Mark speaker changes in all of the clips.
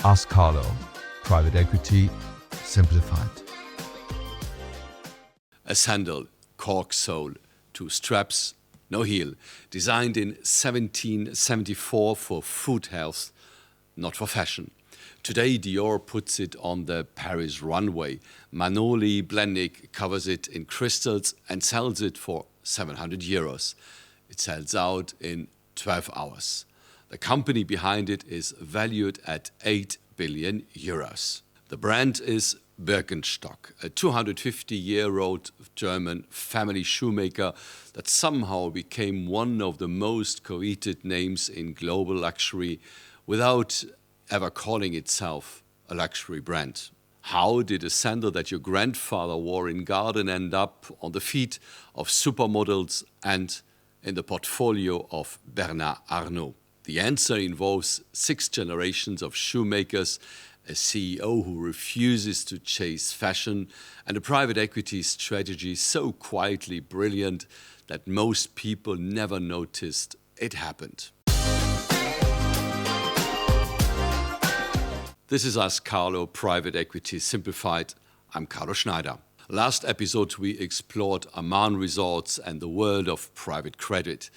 Speaker 1: Ask Carlo. Private equity simplified.
Speaker 2: A sandal, cork-soled, 2 straps, no heel, designed in 1774 for foot health, not for fashion. Today Dior puts it on the Paris runway. Manolo Blahnik covers it in crystals and sells it for €700. It sells out in 12 hours. The company behind it is valued at €8 billion. The brand is Birkenstock, a 250-year-old German family shoemaker that somehow became one of the most coveted names in global luxury without ever calling itself a luxury brand. How did a sandal that your grandfather wore in garden end up on the feet of supermodels and in the portfolio of Bernard Arnault? The answer involves 6 generations of shoemakers, a CEO who refuses to chase fashion, and a private equity strategy so quietly brilliant that most people never noticed it happened. This is Ask Carlo, Private Equity Simplified. I'm Carlo Schneider. Last episode we explored Aman resorts and the world of private credit,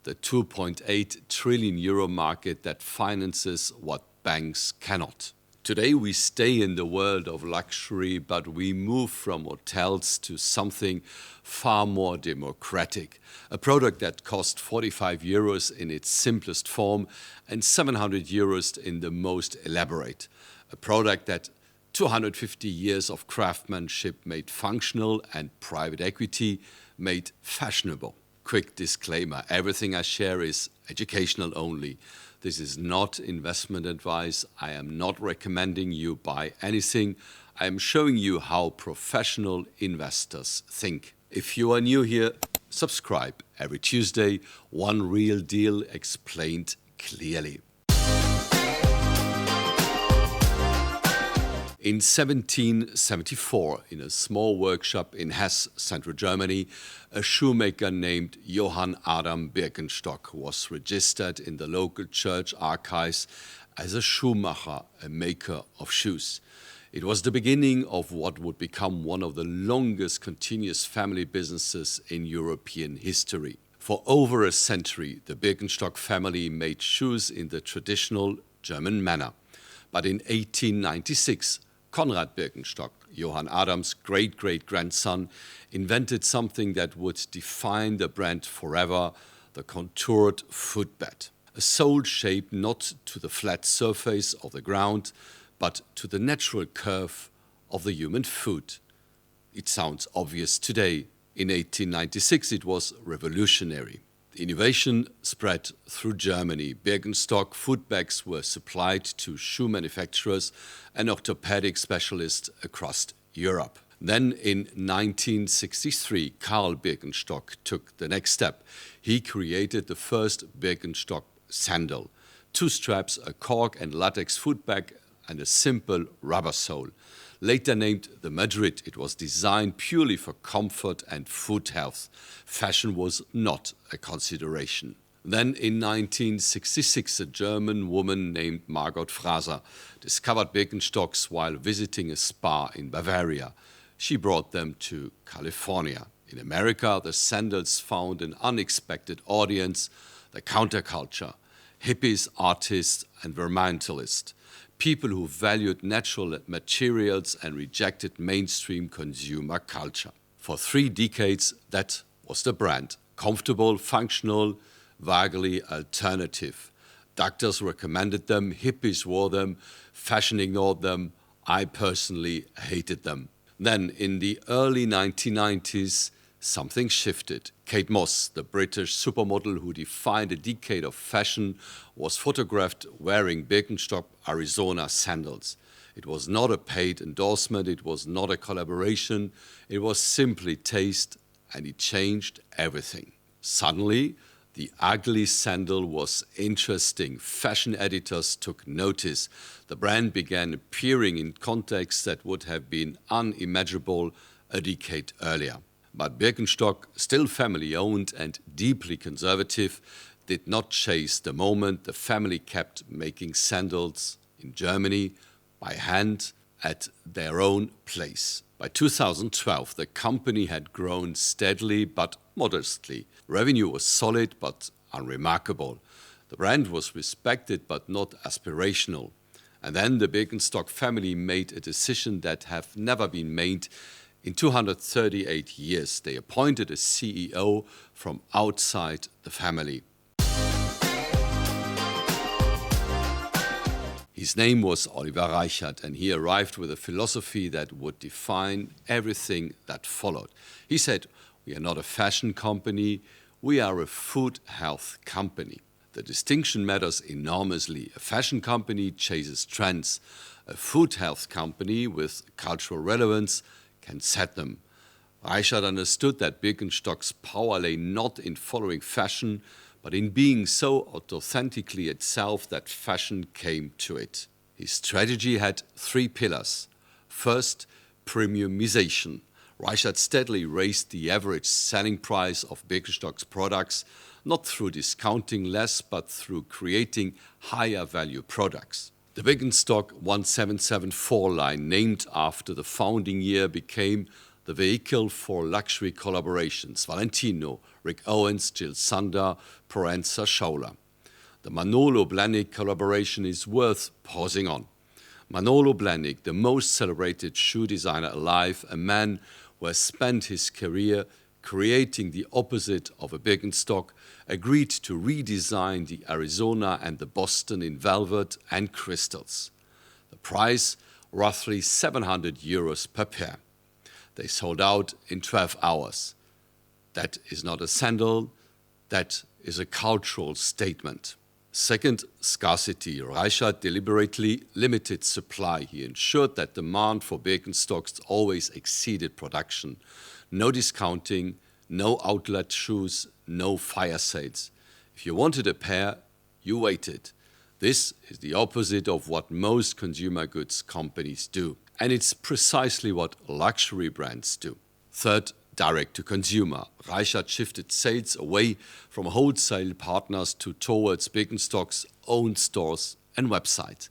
Speaker 2: the €2.8 trillion market that finances what banks cannot. Today we stay in the world of luxury, but we move from hotels to something far more democratic. A product that cost €45 in its simplest form and €700 in the most elaborate. A product that 250 years of craftsmanship made functional and private equity made fashionable. Quick disclaimer, everything I share is educational only. This is not investment advice. I am not recommending you buy anything. I am showing you how professional investors think. If you are new here, subscribe. Every Tuesday, one real deal explained clearly. In 1774, in a small workshop in Hesse, central Germany, a shoemaker named Johann Adam Birkenstock was registered in the local church archives as a shoemaker, a maker of shoes. It was the beginning of what would become one of the longest continuous family businesses in European history. For over a century, the Birkenstock family made shoes in the traditional German manner. But in 1896, Konrad Birkenstock, Johann Adam's great-great-grandson, invented something that would define the brand forever, the contoured footbed. A sole shaped not to the flat surface of the ground, but to the natural curve of the human foot. It sounds obvious today. In 1896 it was revolutionary. The innovation spread through Germany. Birkenstock footbags were supplied to shoe manufacturers and orthopaedic specialists across Europe. Then in 1963, Karl Birkenstock took the next step. He created the first Birkenstock sandal. 2 straps, a cork and latex footbag, and a simple rubber sole. Later named the Madrid, it was designed purely for comfort and foot health. Fashion was not a consideration. Then in 1966, a German woman named Margot Fraser discovered Birkenstocks while visiting a spa in Bavaria. She brought them to California. In America, the sandals found an unexpected audience, the counterculture, hippies, artists, and environmentalists. People who valued natural materials and rejected mainstream consumer culture. For 3 decades, that was the brand. Comfortable, functional, vaguely alternative. Doctors recommended them, hippies wore them, fashion ignored them. I personally hated them. Then, in the early 1990s, something shifted. Kate Moss, the British supermodel who defined a decade of fashion, was photographed wearing Birkenstock Arizona sandals. It was not a paid endorsement, it was not a collaboration, it was simply taste, and it changed everything. Suddenly, the ugly sandal was interesting. Fashion editors took notice. The brand began appearing in contexts that would have been unimaginable a decade earlier. But Birkenstock, still family-owned and deeply conservative, did not chase the moment. The family kept making sandals in Germany by hand at their own place. By 2012, the company had grown steadily but modestly. Revenue was solid but unremarkable. The brand was respected but not aspirational. And then the Birkenstock family made a decision that have never been made in 238 years. They appointed a CEO from outside the family. His name was Oliver Reichert, and he arrived with a philosophy that would define everything that followed. He said, "We are not a fashion company, we are a food health company." The distinction matters enormously. A fashion company chases trends. A food health company with cultural relevance can set them. Reichert understood that Birkenstock's power lay not in following fashion, but in being so authentically itself that fashion came to it. His strategy had 3 pillars. First, premiumisation. Reichert steadily raised the average selling price of Birkenstock's products, not through discounting less, but through creating higher value products. The Birkenstock 1774 line, named after the founding year, became the vehicle for luxury collaborations: Valentino, Rick Owens, Jill Sander, Proenza Schauler. The Manolo Blahnik collaboration is worth pausing on. Manolo Blahnik, the most celebrated shoe designer alive, a man who has spent his career creating the opposite of a Birkenstock, agreed to redesign the Arizona and the Boston in velvet and crystals. The price, roughly €700 per pair. They sold out in 12 hours. That is not a sandal, that is a cultural statement. Second, scarcity. Reichert deliberately limited supply. He ensured that demand for Birkenstocks always exceeded production. No discounting, no outlet shoes, no fire sales. If you wanted a pair, you waited. This is the opposite of what most consumer goods companies do. And it's precisely what luxury brands do. Third, direct to consumer. Reichert shifted sales away from wholesale partners towards Birkenstock's own stores and website.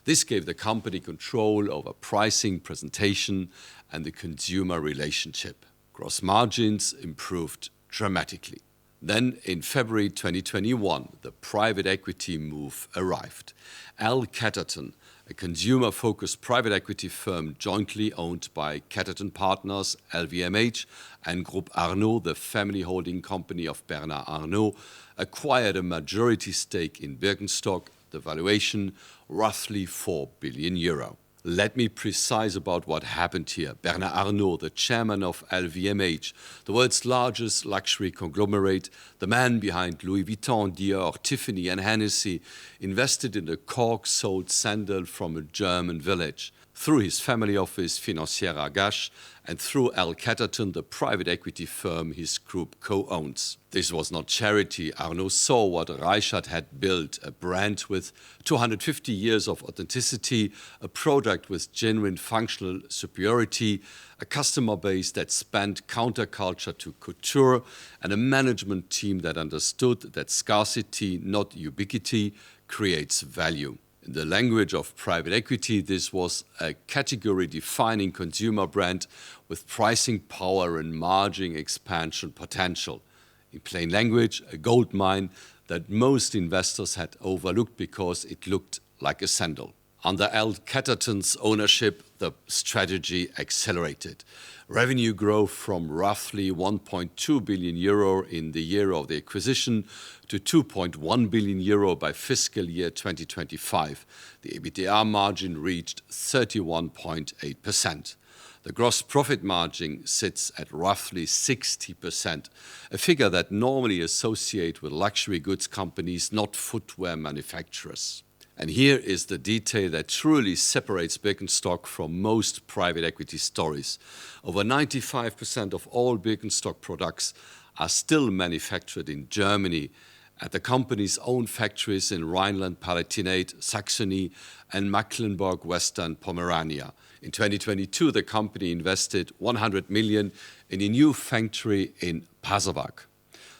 Speaker 2: This gave the company control over pricing, presentation, and the consumer relationship. Gross margins improved dramatically. Then, in February 2021, the private equity move arrived. L Catterton, a consumer-focused private equity firm jointly owned by Catterton Partners, LVMH, and Groupe Arnault, the family holding company of Bernard Arnault, acquired a majority stake in Birkenstock, the valuation roughly €4 billion. Let me precise about what happened here. Bernard Arnault, the chairman of LVMH, the world's largest luxury conglomerate, the man behind Louis Vuitton, Dior, Tiffany and Hennessy, invested in the cork-soled sandal from a German village. Through his family office, Financière Agache, and through L Catterton, the private equity firm his group co-owns. This was not charity. Arnault saw what Reichert had built, a brand with 250 years of authenticity, a product with genuine functional superiority, a customer base that spanned counterculture to couture, and a management team that understood that scarcity, not ubiquity, creates value. In the language of private equity, this was a category-defining consumer brand with pricing power and margin expansion potential. In plain language, a gold mine that most investors had overlooked because it looked like a sandal. Under L Catterton's ownership, the strategy accelerated. Revenue growth from roughly €1.2 billion in the year of the acquisition to €2.1 billion by fiscal year 2025. The EBITDA margin reached 31.8%. The gross profit margin sits at roughly 60%, a figure that normally associate with luxury goods companies, not footwear manufacturers. And here is the detail that truly separates Birkenstock from most private equity stories. Over 95% of all Birkenstock products are still manufactured in Germany at the company's own factories in Rhineland-Palatinate, Saxony, and Mecklenburg-Western Pomerania. In 2022, the company invested 100 million in a new factory in Pasewalk.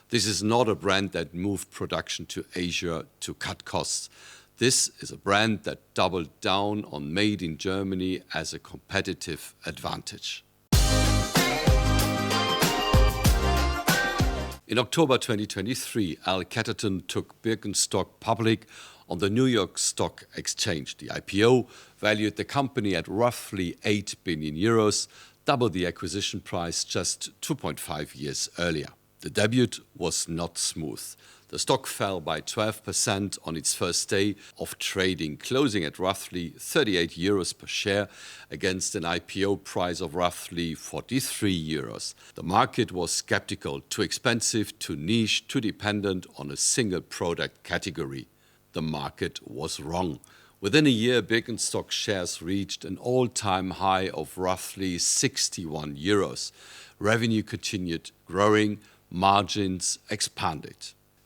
Speaker 2: This is not a brand that moved production to Asia to cut costs. This is a brand that doubled down on made in Germany as a competitive advantage. In October 2023, L Catterton took Birkenstock public on the New York Stock Exchange. The IPO valued the company at roughly 8 billion euros, double the acquisition price just 2.5 years earlier. The debut was not smooth. The stock fell by 12% on its first day of trading, closing at roughly 38 euros per share against an IPO price of roughly 43 euros. The market was skeptical, too expensive, too niche, too dependent on a single product category. The market was wrong. Within a year, Birkenstock shares reached an all-time high of roughly 61 euros. Revenue continued growing, margins expanded.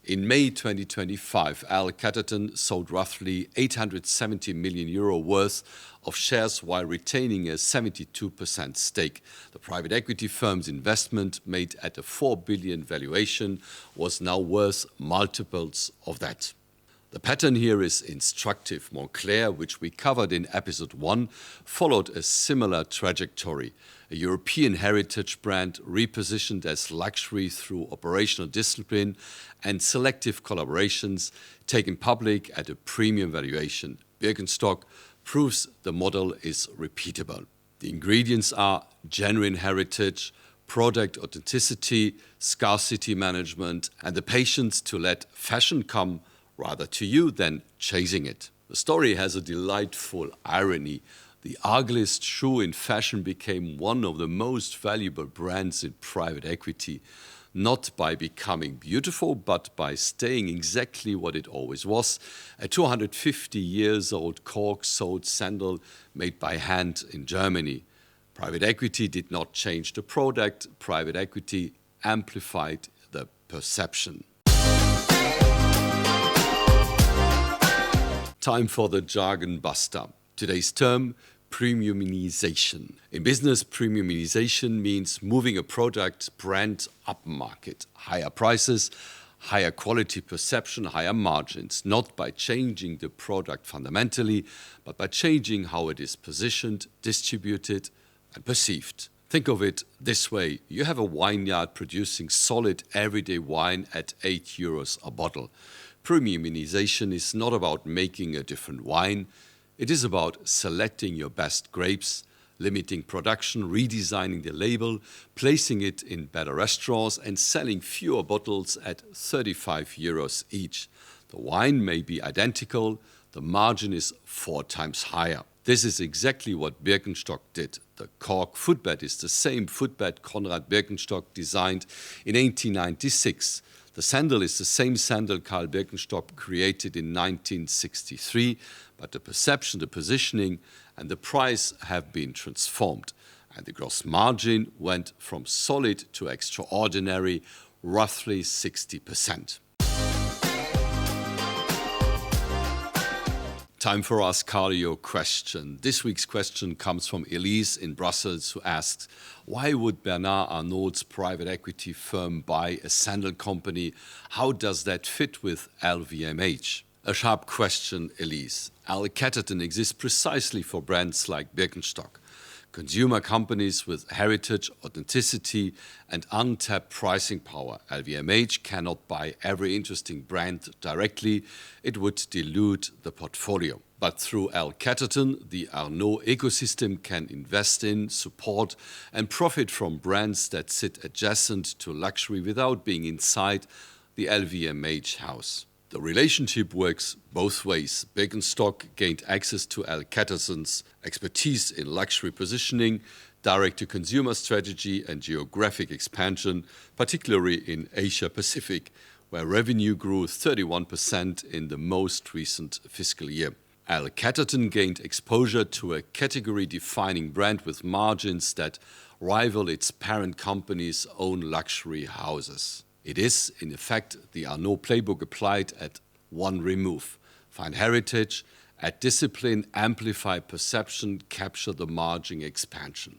Speaker 2: In May 2025, L Catterton sold roughly 870 million euro worth of shares while retaining a 72% stake. The private equity firm's investment, made at a 4 billion valuation, was now worth multiples of that. The pattern here is instructive. Moncler, which we covered in episode 1, followed a similar trajectory. A European heritage brand repositioned as luxury through operational discipline and selective collaborations, taken public at a premium valuation. Birkenstock proves the model is repeatable. The ingredients are genuine heritage, product authenticity, scarcity management, and the patience to let fashion come rather to you than chasing it. The story has a delightful irony. The ugliest shoe in fashion became one of the most valuable brands in private equity, not by becoming beautiful, but by staying exactly what it always was, a 250 years old cork-soled sandal made by hand in Germany. Private equity did not change the product, private equity amplified the perception. Time for the Jargon Buster. Today's term, premiumization. In business, premiumization means moving a product brand upmarket. Higher prices, higher quality perception, higher margins, not by changing the product fundamentally, but by changing how it is positioned, distributed, and perceived. Think of it this way. You have a vineyard producing solid everyday wine at 8 euros a bottle. Premiumization is not about making a different wine. It is about selecting your best grapes, limiting production, redesigning the label, placing it in better restaurants, and selling fewer bottles at 35 euros each. The wine may be identical, the margin is 4 times higher. This is exactly what Birkenstock did. The cork footbed is the same footbed Konrad Birkenstock designed in 1896. The sandal is the same sandal Karl Birkenstock created in 1963, but the perception, the positioning, and the price have been transformed. And the gross margin went from solid to extraordinary, roughly 60%. Time for Ask Carlo your question. This week's question comes from Elise in Brussels, who asks, why would Bernard Arnault's private equity firm buy a sandal company? How does that fit with LVMH? A sharp question, Elise. L Catterton exists precisely for brands like Birkenstock. Consumer companies with heritage, authenticity, and untapped pricing power. LVMH cannot buy every interesting brand directly. It would dilute the portfolio. But through L Catterton, the Arnault ecosystem can invest in, support, and profit from brands that sit adjacent to luxury without being inside the LVMH house. The relationship works both ways. Birkenstock gained access to L Catterton's expertise in luxury positioning, direct-to-consumer strategy, and geographic expansion, particularly in Asia-Pacific, where revenue grew 31% in the most recent fiscal year. L Catterton gained exposure to a category-defining brand with margins that rival its parent company's own luxury houses. It is, in effect, the Arnault playbook applied at one remove. Find heritage, add discipline, amplify perception, capture the margin expansion.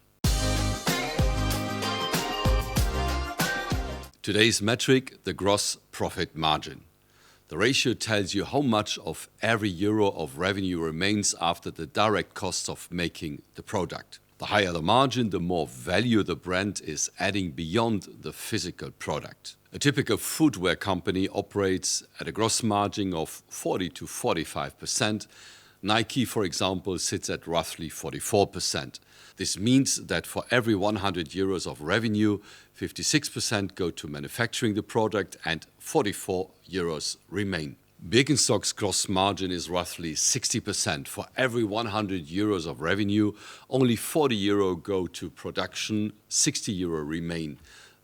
Speaker 2: Today's metric, the gross profit margin. The ratio tells you how much of every euro of revenue remains after the direct costs of making the product. The higher the margin, the more value the brand is adding beyond the physical product. A typical footwear company operates at a gross margin of 40 to 45%. Nike, for example, sits at roughly 44%. This means that for every 100 euros of revenue, 56% go to manufacturing the product and 44 euros remain. Birkenstock's gross margin is roughly 60%. For every 100 euros of revenue, only 40 euro go to production, 60 euro remain.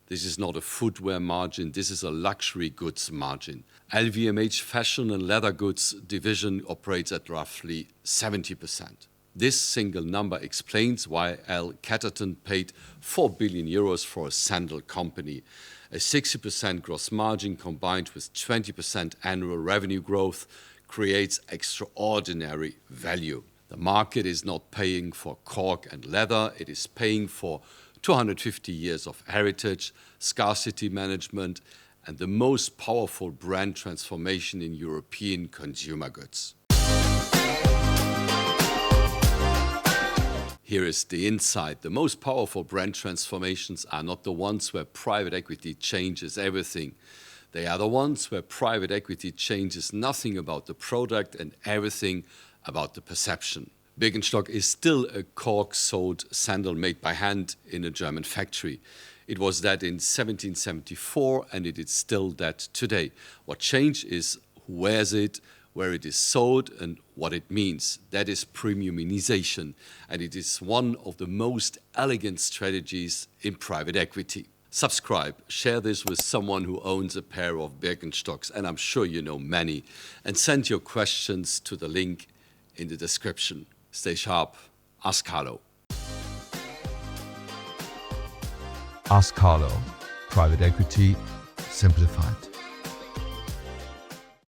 Speaker 2: This is not a footwear margin, this is a luxury goods margin. LVMH fashion and leather goods division operates at roughly 70%. This single number explains why L Catterton paid 4 billion euros for a sandal company. A 60% gross margin combined with 20% annual revenue growth creates extraordinary value. The market is not paying for cork and leather, it is paying for 250 years of heritage, scarcity management, and the most powerful brand transformation in European consumer goods. Here is the insight. The most powerful brand transformations are not the ones where private equity changes everything. They are the ones where private equity changes nothing about the product and everything about the perception. Birkenstock is still a cork-soled sandal made by hand in a German factory. It was that in 1774 and it is still that today. What changed is who wears it, where it is sold and what it means. That is premiumisation, and it is one of the most elegant strategies in private equity. Subscribe, share this with someone who owns a pair of Birkenstocks, and I'm sure you know many, and send your questions to the link in the description. Stay sharp. Ask Carlo.
Speaker 1: Ask Carlo. Private equity simplified.